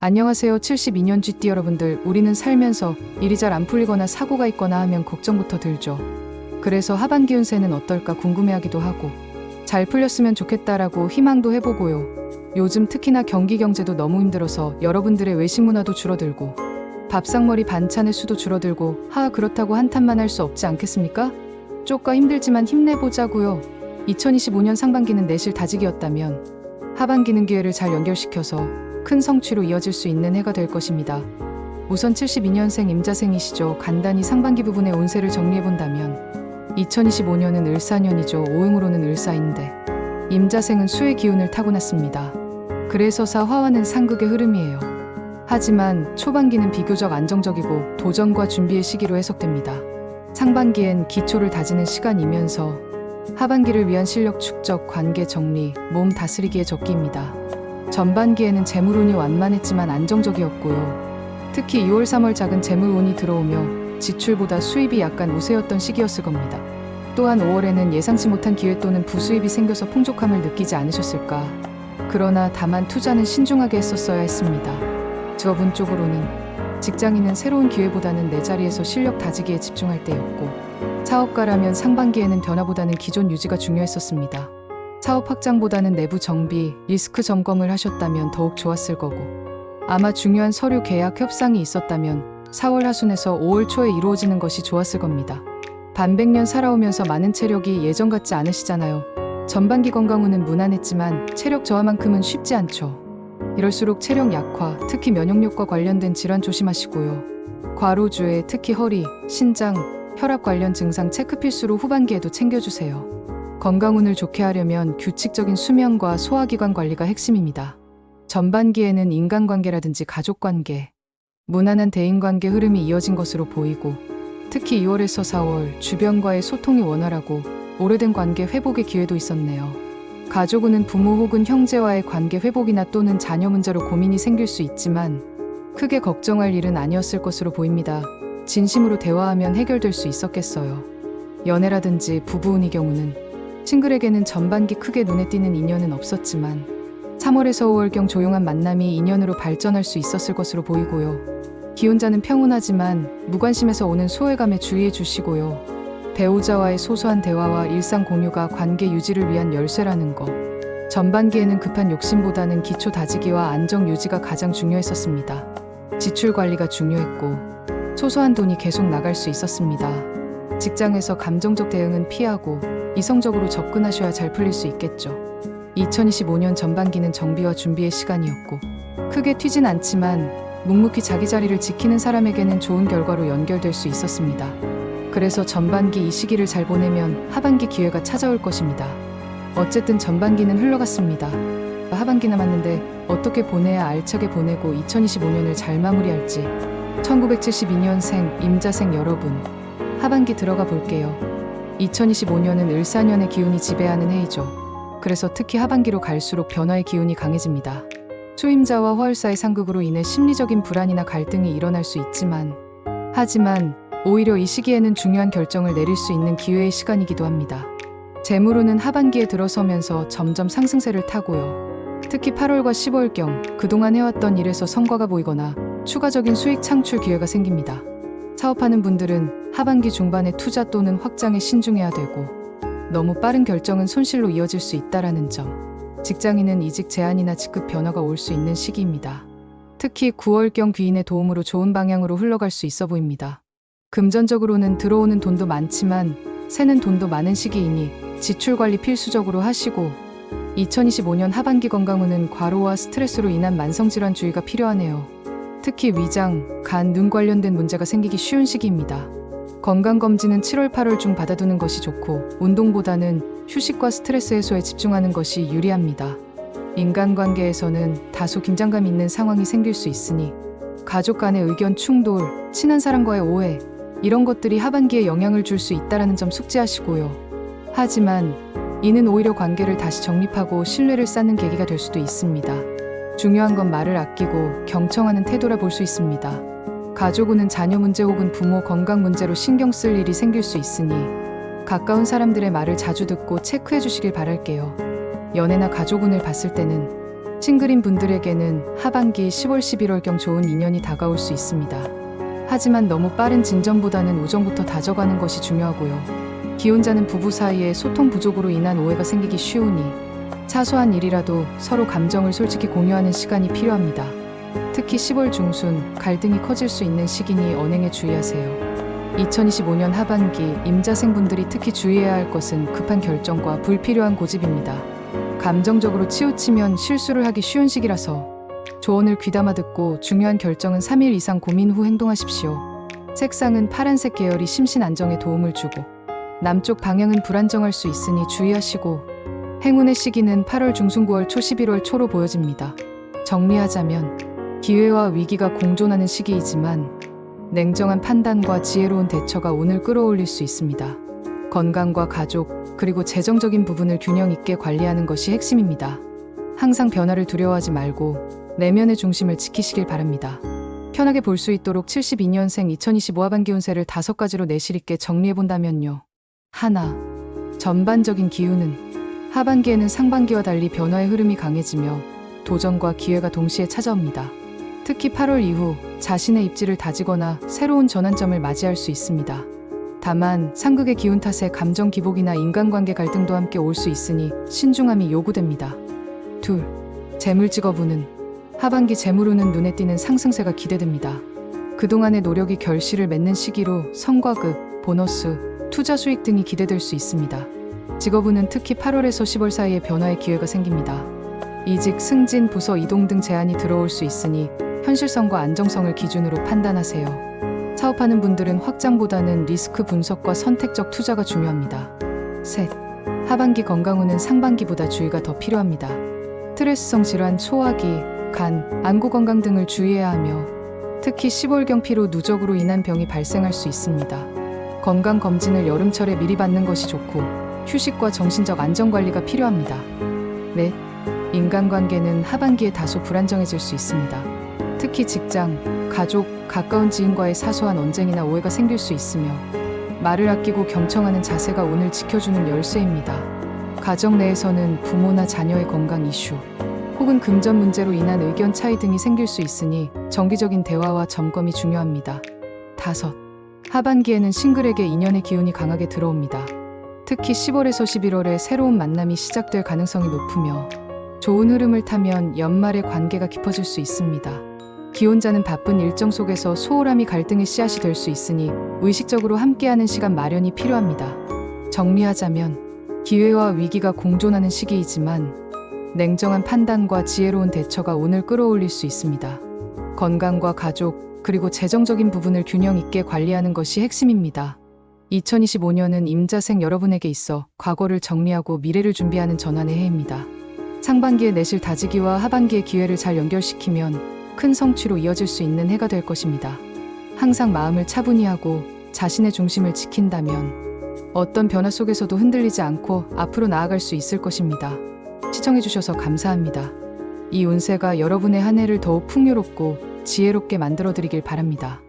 안녕하세요. 72년 GT 여러분들, 우리는 살면서 일이 잘 안 풀리거나 사고가 있거나 하면 걱정부터 들죠. 그래서 하반기 운세는 어떨까 궁금해하기도 하고, 잘 풀렸으면 좋겠다라고 희망도 해보고요. 요즘 특히나 경기 경제도 너무 힘들어서 여러분들의 외식 문화도 줄어들고, 밥상머리 반찬의 수도 줄어들고, 그렇다고 한탄만 할 수 없지 않겠습니까? 쪼까 힘들지만 힘내보자고요. 2025년 상반기는 내실 다지기였다면 하반기는 기회를 잘 연결시켜서 큰 성취로 이어질 수 있는 해가 될 것입니다. 우선 72년생 임자생이시죠. 간단히 상반기 부분의 운세를 정리해본다면 2025년은 을사년이죠. 오행으로는 을사인데 임자생은 수의 기운을 타고났습니다. 그래서 사화와는 상극의 흐름이에요. 하지만 초반기는 비교적 안정적이고 도전과 준비의 시기로 해석됩니다. 상반기엔 기초를 다지는 시간이면서 하반기를 위한 실력 축적, 관계 정리, 몸 다스리기의 적기입니다. 전반기에는 재물운이 완만했지만 안정적이었고요. 특히 2월 3월 작은 재물운이 들어오며 지출보다 수입이 약간 우세였던 시기였을 겁니다. 또한 5월에는 예상치 못한 기회 또는 부수입이 생겨서 풍족함을 느끼지 않으셨을까. 그러나 다만 투자는 신중하게 했었어야 했습니다. 저분 쪽으로는 직장인은 새로운 기회보다는 내 자리에서 실력 다지기에 집중할 때였고, 사업가라면 상반기에는 변화보다는 기존 유지가 중요했었습니다. 사업 확장보다는 내부 정비, 리스크 점검을 하셨다면 더욱 좋았을 거고, 아마 중요한 서류 계약 협상이 있었다면 4월 하순에서 5월 초에 이루어지는 것이 좋았을 겁니다. 반백년 살아오면서 많은 체력이 예전 같지 않으시잖아요. 전반기 건강운은 무난했지만 체력 저하만큼은 쉽지 않죠. 이럴수록 체력 약화, 특히 면역력과 관련된 질환 조심하시고요. 과로주에 특히 허리, 신장, 혈압 관련 증상 체크 필수로 후반기에도 챙겨주세요. 건강운을 좋게 하려면 규칙적인 수면과 소화기관 관리가 핵심입니다. 전반기에는 인간관계라든지 가족관계, 무난한 대인관계 흐름이 이어진 것으로 보이고, 특히 2월에서 4월 주변과의 소통이 원활하고 오래된 관계 회복의 기회도 있었네요. 가족운은 부모 혹은 형제와의 관계 회복이나 또는 자녀 문제로 고민이 생길 수 있지만 크게 걱정할 일은 아니었을 것으로 보입니다. 진심으로 대화하면 해결될 수 있었겠어요. 연애라든지 부부운의 경우는 싱글에게는 전반기 크게 눈에 띄는 인연은 없었지만 3월에서 5월경 조용한 만남이 인연으로 발전할 수 있었을 것으로 보이고요. 기혼자는 평온하지만 무관심에서 오는 소외감에 주의해 주시고요. 배우자와의 소소한 대화와 일상 공유가 관계 유지를 위한 열쇠라는 거. 전반기에는 급한 욕심보다는 기초 다지기와 안정 유지가 가장 중요했었습니다. 지출 관리가 중요했고 소소한 돈이 계속 나갈 수 있었습니다. 직장에서 감정적 대응은 피하고 이성적으로 접근하셔야 잘 풀릴 수 있겠죠. 2025년 전반기는 정비와 준비의 시간이었고, 크게 튀진 않지만 묵묵히 자기 자리를 지키는 사람에게는 좋은 결과로 연결될 수 있었습니다. 그래서 전반기 이 시기를 잘 보내면 하반기 기회가 찾아올 것입니다. 어쨌든 전반기는 흘러갔습니다. 하반기 남았는데 어떻게 보내야 알차게 보내고 2025년을 잘 마무리할지. 1972년생 임자생 여러분, 하반기 들어가 볼게요. 2025년은 을사년의 기운이 지배하는 해이죠. 그래서 특히 하반기로 갈수록 변화의 기운이 강해집니다. 초임자와 화을사의 상극으로 인해 심리적인 불안이나 갈등이 일어날 수 있지만, 하지만 오히려 이 시기에는 중요한 결정을 내릴 수 있는 기회의 시간이기도 합니다. 재물운은 하반기에 들어서면서 점점 상승세를 타고요. 특히 8월과 15월경 그동안 해왔던 일에서 성과가 보이거나 추가적인 수익 창출 기회가 생깁니다. 사업하는 분들은 하반기 중반에 투자 또는 확장에 신중해야 되고, 너무 빠른 결정은 손실로 이어질 수 있다라는 점. 직장인은 이직 제한이나 직급 변화가 올 수 있는 시기입니다. 특히 9월경 귀인의 도움으로 좋은 방향으로 흘러갈 수 있어 보입니다. 금전적으로는 들어오는 돈도 많지만 새는 돈도 많은 시기이니 지출 관리 필수적으로 하시고, 2025년 하반기 건강운은 과로와 스트레스로 인한 만성질환 주의가 필요하네요. 특히 위장, 간, 눈 관련된 문제가 생기기 쉬운 시기입니다. 건강검진은 7월, 8월 중 받아두는 것이 좋고, 운동보다는 휴식과 스트레스 해소에 집중하는 것이 유리합니다. 인간관계에서는 다소 긴장감 있는 상황이 생길 수 있으니 가족 간의 의견 충돌, 친한 사람과의 오해, 이런 것들이 하반기에 영향을 줄 수 있다는 점 숙지하시고요. 하지만 이는 오히려 관계를 다시 정립하고 신뢰를 쌓는 계기가 될 수도 있습니다. 중요한 건 말을 아끼고 경청하는 태도라 볼 수 있습니다. 가족운은 자녀 문제 혹은 부모 건강 문제로 신경 쓸 일이 생길 수 있으니 가까운 사람들의 말을 자주 듣고 체크해 주시길 바랄게요. 연애나 가족운을 봤을 때는 싱글인 분들에게는 하반기 10월 11월경 좋은 인연이 다가올 수 있습니다. 하지만 너무 빠른 진전보다는 우정부터 다져가는 것이 중요하고요. 기혼자는 부부 사이에 소통 부족으로 인한 오해가 생기기 쉬우니 사소한 일이라도 서로 감정을 솔직히 공유하는 시간이 필요합니다. 특히 10월 중순 갈등이 커질 수 있는 시기니 언행에 주의하세요. 2025년 하반기 임자생분들이 특히 주의해야 할 것은 급한 결정과 불필요한 고집입니다. 감정적으로 치우치면 실수를 하기 쉬운 시기라서 조언을 귀담아 듣고 중요한 결정은 3일 이상 고민 후 행동하십시오. 색상은 파란색 계열이 심신 안정에 도움을 주고 남쪽 방향은 불안정할 수 있으니 주의하시고 행운의 시기는 8월 중순 9월 초 11월 초로 보여집니다. 정리하자면 기회와 위기가 공존하는 시기이지만 냉정한 판단과 지혜로운 대처가 운을 끌어올릴 수 있습니다. 건강과 가족, 그리고 재정적인 부분을 균형 있게 관리하는 것이 핵심입니다. 항상 변화를 두려워하지 말고 내면의 중심을 지키시길 바랍니다. 편하게 볼 수 있도록 72년생 2025 하반기 운세를 5가지로 내실 있게 정리해본다면요. 하나, 전반적인 기운은 하반기에는 상반기와 달리 변화의 흐름이 강해지며 도전과 기회가 동시에 찾아옵니다. 특히 8월 이후 자신의 입지를 다지거나 새로운 전환점을 맞이할 수 있습니다. 다만 상극의 기운 탓에 감정 기복이나 인간관계 갈등도 함께 올 수 있으니 신중함이 요구됩니다. 둘, 재물 직업운은 하반기 재물운은 눈에 띄는 상승세가 기대됩니다. 그동안의 노력이 결실을 맺는 시기로 성과급, 보너스, 투자 수익 등이 기대될 수 있습니다. 직업운은 특히 8월에서 10월 사이에 변화의 기회가 생깁니다. 이직, 승진, 부서 이동 등 제안이 들어올 수 있으니 현실성과 안정성을 기준으로 판단하세요. 사업하는 분들은 확장보다는 리스크 분석과 선택적 투자가 중요합니다. 셋, 하반기 건강운은 상반기보다 주의가 더 필요합니다. 스트레스성 질환, 소화기, 간, 안구 건강 등을 주의해야 하며 특히 10월경 피로 누적으로 인한 병이 발생할 수 있습니다. 건강검진을 여름철에 미리 받는 것이 좋고 휴식과 정신적 안정관리가 필요합니다. 넷, 인간관계는 하반기에 다소 불안정해질 수 있습니다. 특히 직장, 가족, 가까운 지인과의 사소한 언쟁이나 오해가 생길 수 있으며 말을 아끼고 경청하는 자세가 운을 지켜주는 열쇠입니다. 가정 내에서는 부모나 자녀의 건강 이슈, 혹은 금전 문제로 인한 의견 차이 등이 생길 수 있으니 정기적인 대화와 점검이 중요합니다. 다섯, 하반기에는 싱글에게 인연의 기운이 강하게 들어옵니다. 특히 10월에서 11월에 새로운 만남이 시작될 가능성이 높으며 좋은 흐름을 타면 연말에 관계가 깊어질 수 있습니다. 기혼자는 바쁜 일정 속에서 소홀함이 갈등의 씨앗이 될 수 있으니 의식적으로 함께하는 시간 마련이 필요합니다. 정리하자면 기회와 위기가 공존하는 시기이지만 냉정한 판단과 지혜로운 대처가 운을 끌어올릴 수 있습니다. 건강과 가족, 그리고 재정적인 부분을 균형 있게 관리하는 것이 핵심입니다. 2025년은 임자생 여러분에게 있어 과거를 정리하고 미래를 준비하는 전환의 해입니다. 상반기에 내실 다지기와 하반기의 기회를 잘 연결시키면 큰 성취로 이어질 수 있는 해가 될 것입니다. 항상 마음을 차분히 하고 자신의 중심을 지킨다면 어떤 변화 속에서도 흔들리지 않고 앞으로 나아갈 수 있을 것입니다. 시청해주셔서 감사합니다. 이 운세가 여러분의 한 해를 더욱 풍요롭고 지혜롭게 만들어드리길 바랍니다.